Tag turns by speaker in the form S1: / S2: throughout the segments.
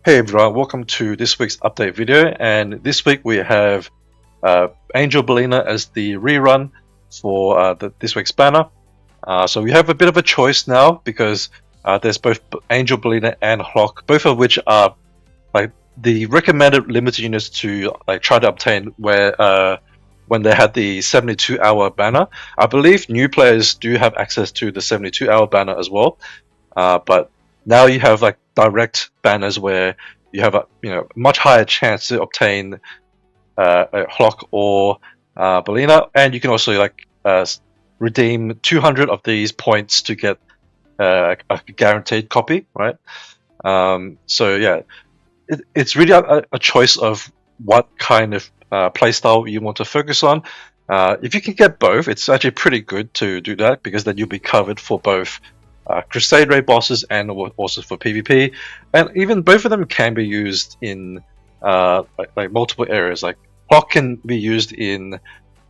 S1: Hey everyone, welcome to this week's update video, and this week we have Angel Bolina as the rerun for this week's banner. So we have a bit of a choice now because there's both Angel Bolina and Hlokk, both of which are like the recommended limited units to like try to obtain where when they had the 72-hour banner. I believe new players do have access to the 72-hour banner as well, but now you have like direct banners where you have a much higher chance to obtain a Hlokk or Bolina, and you can also redeem 200 of these points to get a guaranteed copy, right? So yeah, it's really a choice of what kind of playstyle you want to focus on. If you can get both, it's actually pretty good to do that because then you'll be covered for both crusade raid bosses and also for PvP, and even both of them can be used in like multiple areas. Like Hlokk can be used in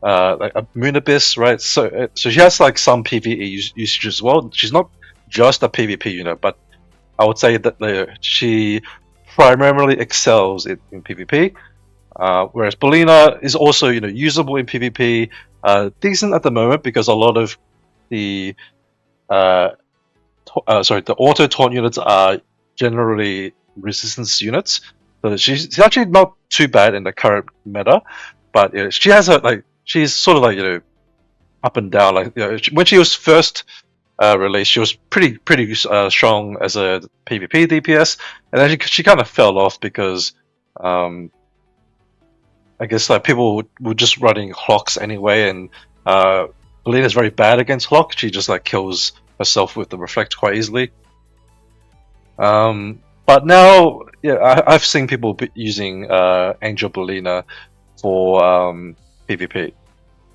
S1: like a Moon Abyss, right? So she has like some PvE usage as well. She's not just a PvP unit, but I would say that she primarily excels in PvP. Whereas Bolina is also usable in PvP, decent at the moment because a lot of the the auto taunt units are generally resistance units. So she's actually not too bad in the current meta, but she has she's sort of up and down. Like when she was first released, she was pretty strong as a PvP DPS, and then she kind of fell off because I guess like people were just running Hlokks anyway, and Bolina is very bad against Hlokk. She just like kills herself with the reflect quite easily. But now, yeah, I've seen people using Angel Bolina for PvP.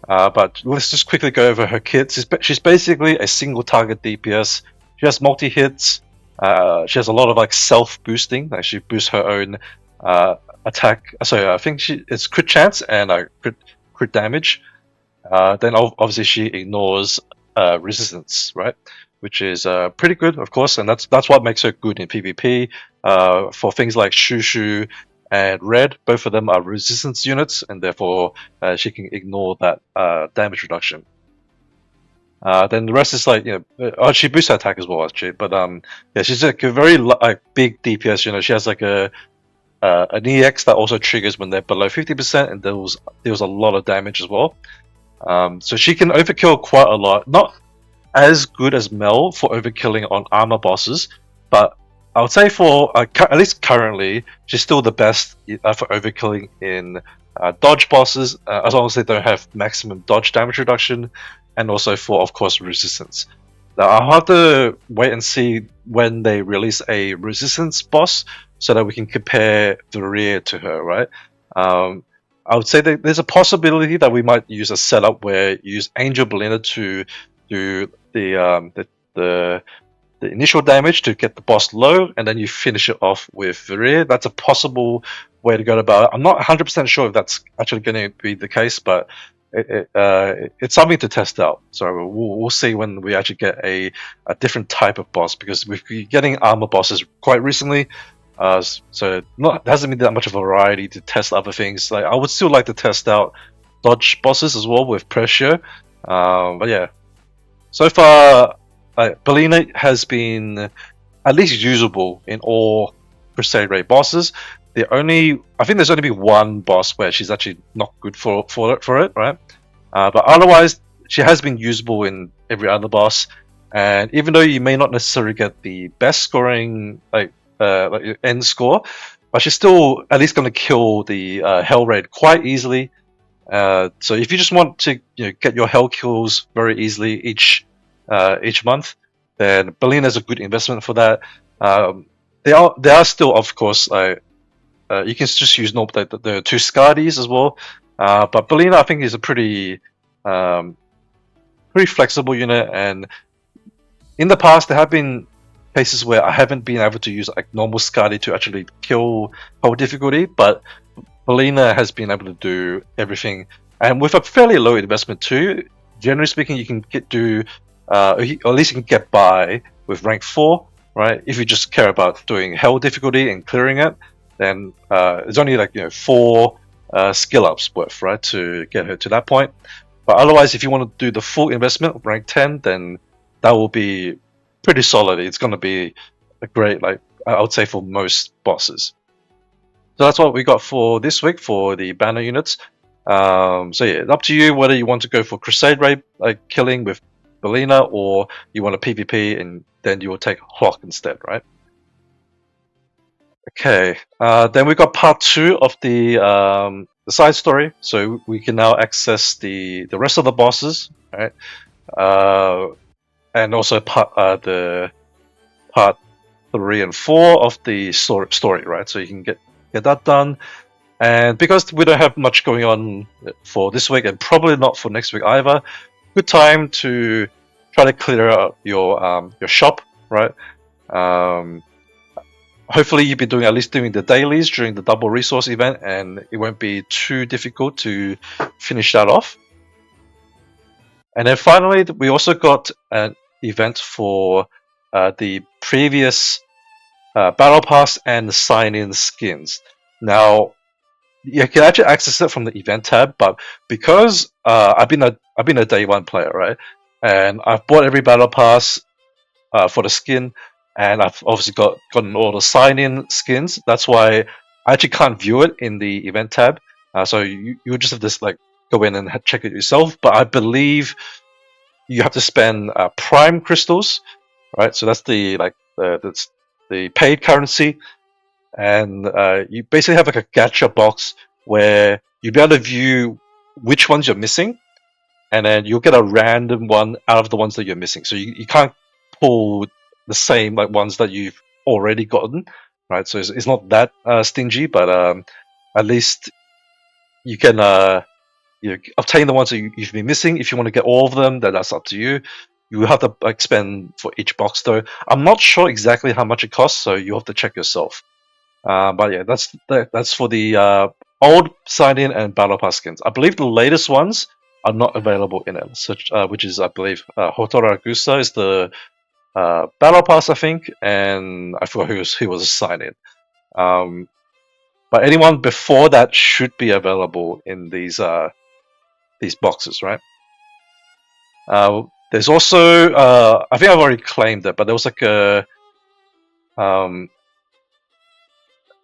S1: But let's just quickly go over her kit. She's basically a single target DPS. She has multi hits. She has a lot of like self boosting. Like she boosts her own attack. So I think it's crit chance and crit damage. Then obviously she ignores resistance, right? Which is pretty good, of course, and that's what makes her good in PvP. For things like Shushu and Red, both of them are resistance units, and therefore she can ignore that damage reduction. Then the rest is like she boosts her attack as well, actually. But yeah, she's like a very big DPS. She has like an EX that also triggers when they're below 50%, and deals a lot of damage as well. So she can overkill quite a lot. Not as good as Mel for overkilling on armor bosses, but I would say for at least currently, she's still the best for overkilling in dodge bosses, as long as they don't have maximum dodge damage reduction, and also for, of course, resistance. Now, I'll have to wait and see when they release a resistance boss so that we can compare the rear to her, right? I would say that there's a possibility that we might use a setup where you use Angel Bolina to do the initial damage to get the boss low, and then you finish it off with Virir. That's a possible way to go about it. I'm not 100% sure if that's actually going to be the case, but it's something to test out. So we'll see when we actually get a different type of boss, because we've been getting armor bosses quite recently. So there hasn't been that much of a variety to test other things. Like I would still like to test out dodge bosses as well with pressure. But yeah, so far Bolina has been at least usable in all crusade raid bosses. I think there's only been one boss where she's actually not good for it, right? But otherwise, she has been usable in every other boss. And even though you may not necessarily get the best scoring like end score, but she's still at least going to kill the hell raid quite easily. So if you just want to get your hell kills very easily each month, then Bolina is a good investment for that. There are still, of course, you can just use the two Skardis as well. But Bolina, I think, is a pretty flexible unit, and in the past there have been cases where I haven't been able to use like normal Skardi to actually kill whole difficulty, but Bolina has been able to do everything, and with a fairly low investment too. Generally speaking, you can or at least you can get by with rank 4. right? If you just care about doing hell difficulty and clearing it, then it's only like 4 skill ups worth, right, to get her to that point. But otherwise, if you want to do the full investment, rank 10, then that will be pretty solid. It's going to be a great, like I would say, for most bosses. So that's what we got for this week for the banner units. So yeah, up to you whether you want to go for crusade raid like killing with Bolina, or you want a PvP and then you will take Hlokk instead, right? Okay. Then we got part 2 of the side story. So we can now access the rest of the bosses, right? And also the part 3 and 4 of the story, right? So you can get that done. And because we don't have much going on for this week, and probably not for next week either, good time to try to clear out your shop, right? Hopefully you've been doing at least doing the dailies during the double resource event, and it won't be too difficult to finish that off. And then finally, we also got an event for the previous battle pass and sign-in skins. Now, you can actually access it from the event tab, but because I've been a day one player, right, and I've bought every battle pass for the skin, and I've obviously gotten all the sign-in skins. That's why I actually can't view it in the event tab. So you just have to like go in and check it yourself. But I believe you have to spend prime crystals, right? So that's that's the paid currency, and you basically have like a gacha box where you'll be able to view which ones you're missing, and then you'll get a random one out of the ones that you're missing. So you can't pull the same like ones that you've already gotten, right? So it's not that stingy, but at least you can obtain the ones that you've been missing. If you want to get all of them, then that's up to you. You have to like spend for each box though. I'm not sure exactly how much it costs, so you have to check yourself. But yeah, that's for the old sign-in and battle pass skins. I believe the latest ones are not available in it, which is I believe Hotoragusa is the battle pass, I think, and I forgot who was a sign-in. But anyone before that should be available in these boxes, right? There's also I think I've already claimed it, but there was um,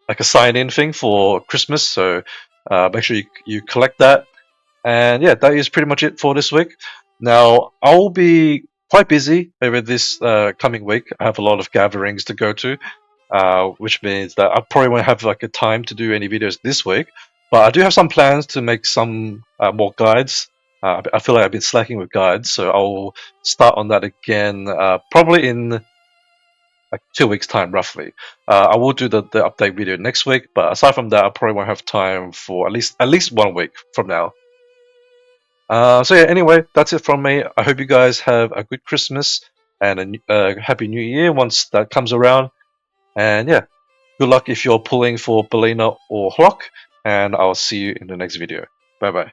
S1: like a sign-in thing for Christmas, so make sure you collect that. And yeah, that is pretty much it for this week. Now I'll be quite busy over this coming week. I have a lot of gatherings to go to, which means that I probably won't have like a time to do any videos this week. But I do have some plans to make some more guides. I feel like I've been slacking with guides, so I'll start on that again probably in like 2 weeks time roughly. I will do the update video next week, but aside from that I probably won't have time for at least 1 week from now. So yeah, anyway, that's it from me. I hope you guys have a good Christmas and a happy New Year once that comes around. And yeah, good luck if you're pulling for Bolina or Hlokk, and I'll see you in the next video. Bye bye.